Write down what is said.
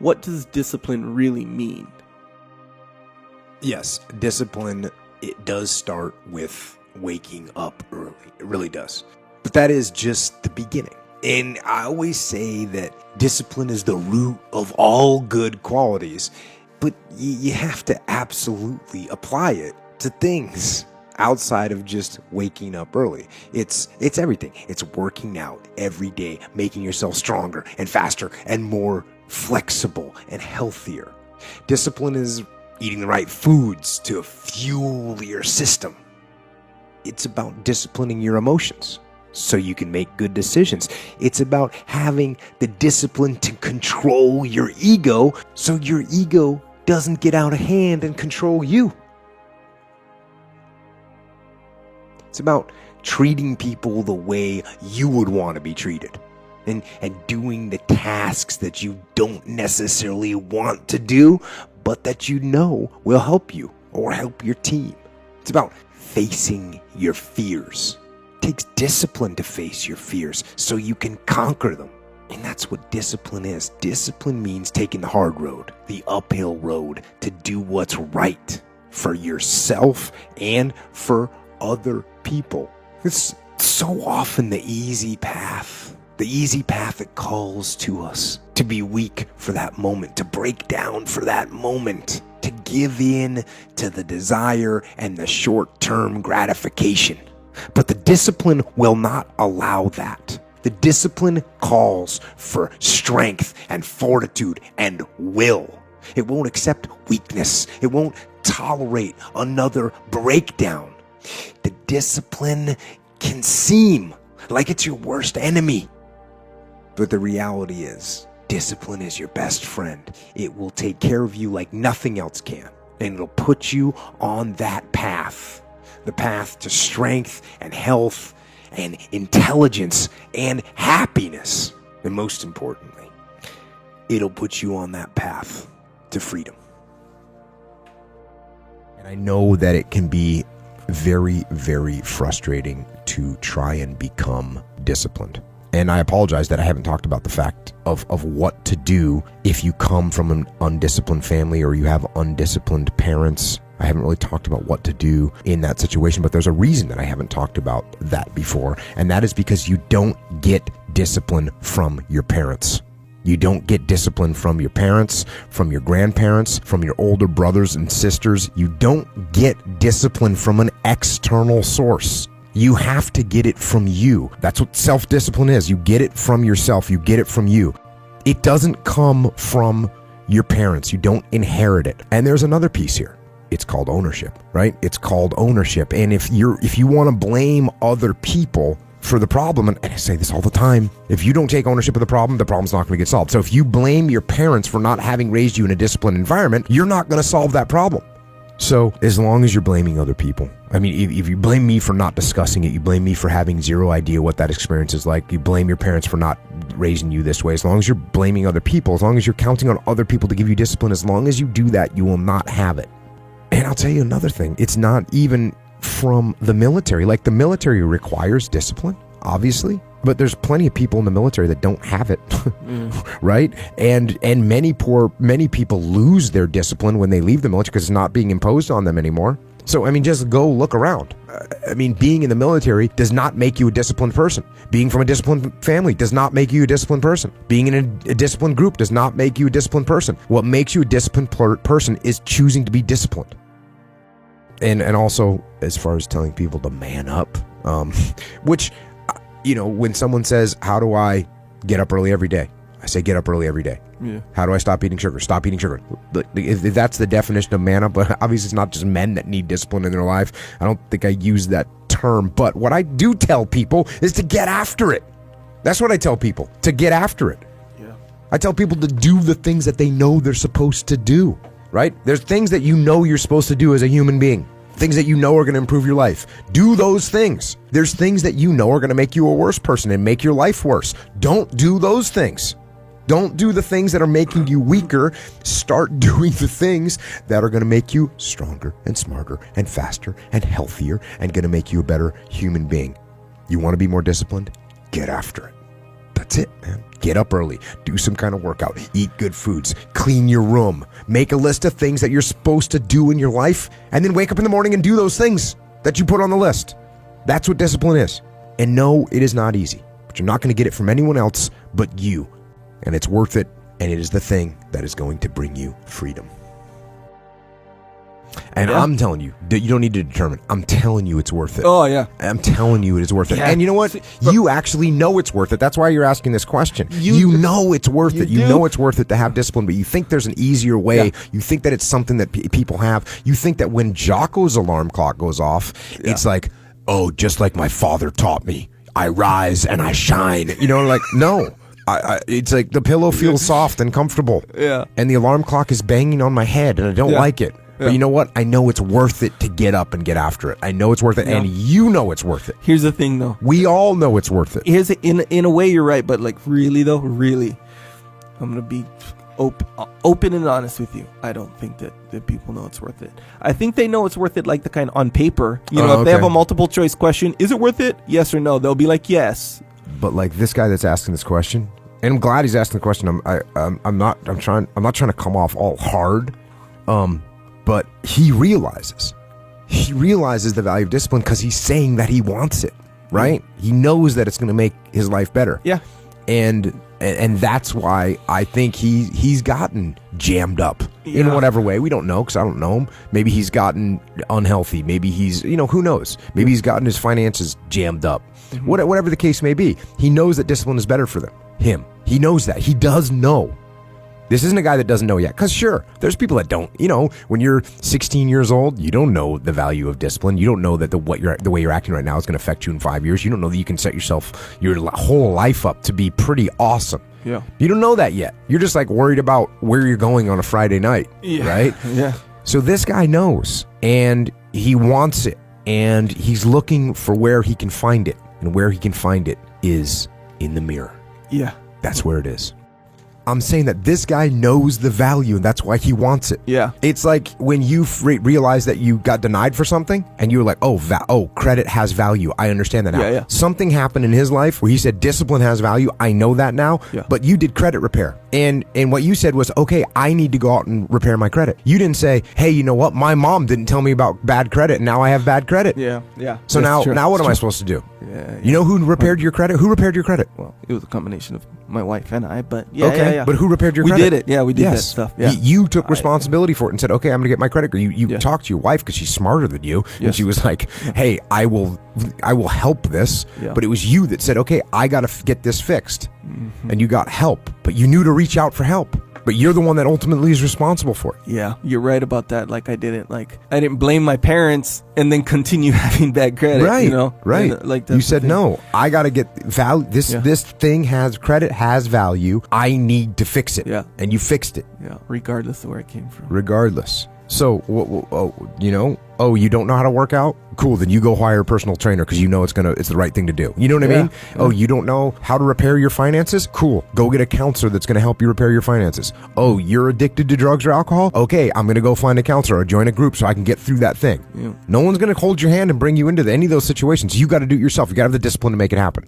what does discipline really mean? Yes, discipline, it does start with waking up early. It really does. But that is just the beginning. And I always say that discipline is the root of all good qualities, but you have to absolutely apply it to things outside of just waking up early. It's everything. It's working out every day, making yourself stronger and faster and more flexible and healthier. Discipline is eating the right foods to fuel your system. It's about disciplining your emotions so you can make good decisions. It's about having the discipline to control your ego so your ego doesn't get out of hand and control you. It's about treating people the way you would want to be treated and doing the tasks that you don't necessarily want to do, but that you know will help you or help your team. It's about facing your fears. It takes discipline to face your fears so you can conquer them. And that's what discipline is. Discipline means taking the hard road, the uphill road, to do what's right for yourself and for other people. It's so often the easy path that calls to us to be weak for that moment, to break down for that moment, to give in to the desire and the short-term gratification. But the discipline will not allow that. The discipline calls for strength and fortitude and will. It won't accept weakness. It won't tolerate another breakdown. The discipline can seem like it's your worst enemy. But the reality is, discipline is your best friend. It will take care of you like nothing else can. And it'll put you on that path. The path to strength and health and intelligence and happiness. And most importantly, it'll put you on that path to freedom. And I know that it can be very, very frustrating to try and become disciplined. And I apologize that I haven't talked about the fact of what to do if you come from an undisciplined family or you have undisciplined parents. I haven't really talked about what to do in that situation, but there's a reason that I haven't talked about that before, and that is because you don't get discipline from your parents. You don't get discipline from your parents, from your grandparents, from your older brothers and sisters. You don't get discipline from an external source. You have to get it from you. That's what self-discipline is. You get it from yourself. You get it from you. It doesn't come from your parents. You don't inherit it. And there's another piece here. It's called ownership, right? It's called ownership. And if you want to blame other people for the problem, and I say this all the time, if you don't take ownership of the problem's not going to get solved. So if you blame your parents for not having raised you in a disciplined environment, you're not going to solve that problem. So as long as you're blaming other people, I mean, if you blame me for not discussing it, you blame me for having zero idea what that experience is like, you blame your parents for not raising you this way, as long as you're blaming other people, as long as you're counting on other people to give you discipline, as long as you do that, you will not have it. And I'll tell you another thing, it's not even from the military. Like, the military requires discipline, obviously, but there's plenty of people in the military that don't have it, right? And many people lose their discipline when they leave the military because it's not being imposed on them anymore. So, I mean, just go look around. I mean, being in the military does not make you a disciplined person. Being from a disciplined family does not make you a disciplined person. Being in a disciplined group does not make you a disciplined person. What makes you a disciplined person is choosing to be disciplined. And also, as far as telling people to man up, which, you know, when someone says, how do I get up early every day? I say, get up early every day. Yeah. How do I stop eating sugar? Stop eating sugar. If that's the definition of man up, but obviously it's not just men that need discipline in their life. I don't think I use that term, but what I do tell people is to get after it. That's what I tell people, to get after it. Yeah. I tell people to do the things that they know they're supposed to do, right? There's things that you know you're supposed to do as a human being. Things that you know are going to improve your life. Do those things. There's things that you know are going to make you a worse person and make your life worse. Don't do those things. Don't do the things that are making you weaker. Start doing the things that are going to make you stronger and smarter and faster and healthier and going to make you a better human being. You want to be more disciplined? Get after it. That's it, man. Get up early, do some kind of workout, eat good foods, clean your room, make a list of things that you're supposed to do in your life, and then wake up in the morning and do those things that you put on the list. That's what discipline is. And no, it is not easy, but you're not going to get it from anyone else but you. And it's worth it, and it is the thing that is going to bring you freedom. And I'm telling you, you don't need to determine. I'm telling you it's worth it. Oh, yeah. I'm telling you it is worth it. Yeah. And you know what? You actually know it's worth it. That's why you're asking this question. You know it's worth it. You know it's worth it to have discipline, but you think there's an easier way. Yeah. You think that it's something that people have. You think that when Jocko's alarm clock goes off, it's like, oh, just like my father taught me, I rise and I shine. You know, like, no. It's like the pillow feels soft and comfortable. Yeah. And the alarm clock is banging on my head and I don't like it. Yeah. But you know what? I know it's worth it to get up and get after it. I know it's worth it, and you know it's worth it. Here's the thing, though. We all know it's worth it. In a way, you're right, but like really, though, really, I'm gonna be open and honest with you. I don't think that people know it's worth it. I think they know it's worth it, like the kind on paper. You know, if they have a multiple choice question, is it worth it? Yes or no? They'll be like, yes. But like this guy that's asking this question, and I'm glad he's asking the question. I'm not trying to come off all hard. But he realizes the value of discipline because he's saying that he wants it, right? He knows that it's going to make his life better. Yeah. And that's why I think he's gotten jammed up in whatever way. We don't know because I don't know him. Maybe he's gotten unhealthy. Maybe he's, who knows? Maybe he's gotten his finances jammed up. Mm-hmm. Whatever the case may be, he knows that discipline is better for him. He knows that. He does know. This isn't a guy that doesn't know yet. Because sure, there's people that don't. When you're 16 years old, you don't know the value of discipline. You don't know that the way you're acting right now is going to affect you in 5 years. You don't know that you can set your whole life up to be pretty awesome. Yeah. You don't know that yet. You're just like worried about where you're going on a Friday night. Yeah. Right? Yeah. So this guy knows, and he wants it, and he's looking for where he can find it. And where he can find it is in the mirror. Yeah. That's where it is. I'm saying that this guy knows the value, and that's why he wants it. Yeah. It's like when you realize that you got denied for something, and you're like, oh, credit has value. I understand that now. Yeah. Something happened in his life where he said, discipline has value. I know that now. Yeah. But you did credit repair. And what you said was, okay, I need to go out and repair my credit. You didn't say, hey, you know what? My mom didn't tell me about bad credit, and now I have bad credit. Yeah. Yeah. So now what am I supposed to do? Yeah. You know who repaired your credit? Who repaired your credit? Well, it was a combination of my wife and I, but yeah. But who repaired your credit? We did it. Yeah, we did that stuff. Yeah. You took responsibility for it and said, okay, I'm going to get my credit. You talked to your wife because she's smarter than you. Yes. And she was like, hey, I will help this. Yeah. But it was you that said, okay, I got to get this fixed. Mm-hmm. And you got help, but you knew to reach out for help. But you're the one that ultimately is responsible for it. Yeah, you're right about that. Like I didn't blame my parents and then continue having bad credit. Right, right. And, you said no. I got to get value. This thing has credit, has value. I need to fix it. Yeah, and you fixed it. Yeah, regardless of where it came from. Regardless. So, you don't know how to work out? Cool, then you go hire a personal trainer because you know it's the right thing to do. You know what I mean? Yeah. Oh, you don't know how to repair your finances? Cool, go get a counselor that's going to help you repair your finances. Oh, you're addicted to drugs or alcohol? Okay, I'm going to go find a counselor or join a group so I can get through that thing. Yeah. No one's going to hold your hand and bring you into any of those situations. You got to do it yourself. You got to have the discipline to make it happen.